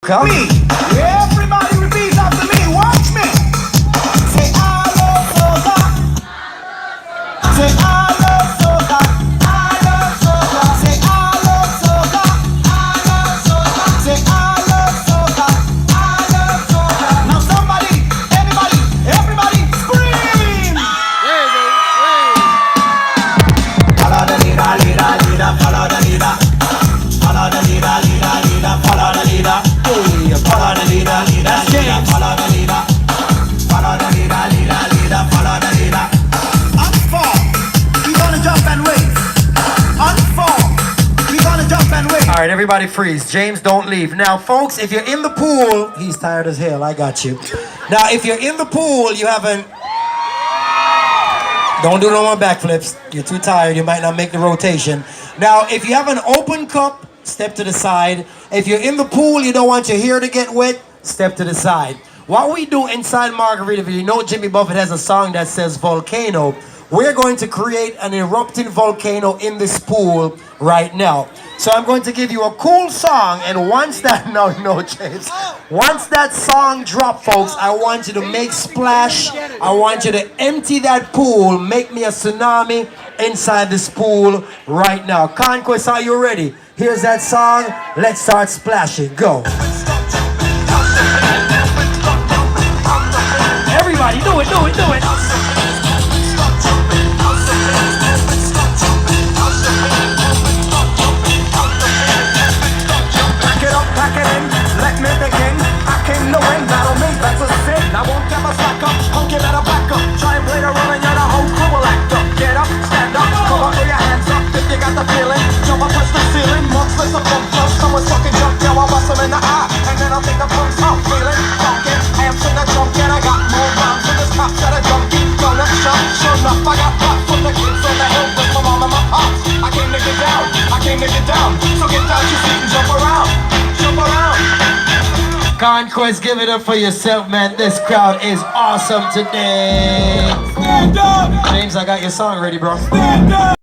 Come. Me. Everybody repeat after me. Watch me. Say I love soca. Say I love soca. I love soca. Say I love soca. I love soca. Say I love soca. I love soca. Now somebody, anybody, everybody scream. Follow the leader, leader, leader. Follow the leader. Follow the leader, leader, leader. Follow the leader. Follow the leader, leader, leader, follow the leader. Follow the leader, leader, leader, follow the leader. On four, we gonna jump and wave. On four, we gonna jump and wave. All right, everybody freeze. James, don't leave. Now, folks, if you're in the pool, he's tired as hell. I got you. Now, if you're in the pool, you haven't... Don't do no more backflips. You're too tired. You might not make the rotation. Now, if you have an open cup, step to the side. If you're in the pool, you don't want your hair to get wet, step to the side. What we do inside Margaritaville, you know Jimmy Buffett has a song that says volcano. We're going to create an erupting volcano in this pool right now. So I'm going to give you a cool song, and once that, no, James. Once that song drop, folks, I want you to make splash. I want you to empty that pool, make me a tsunami inside this pool right now. Conquest, are you ready? Here's that song. Let's start splashing. Go. Everybody, do it, do it, do it. Pack it up, pack it in, let me begin. I came to win, battle me, that's a sin. I won't ever slack up, honky better back up. Try and play the role and you're the whole crew will act up. Get up, stand up, come on, throw your hands up if you got the feeling. Jump up, touch the ceiling, monsters of bump up. Someone's talking junk, yo, I'll bust them in the eye. And then I'll take the punks out, feeling funky. Amps in the trunk and I got more rounds. So this cop's got a junkie, don't let shut. Sure enough, I got pops from the kids on the hill with my mom and my pops. I came to get down, I came to get down. So get down your seat and jump around, jump around. Conquest, give it up for yourself, man. This crowd is awesome today. Stand up! James, I got your song ready, bro. Stand up!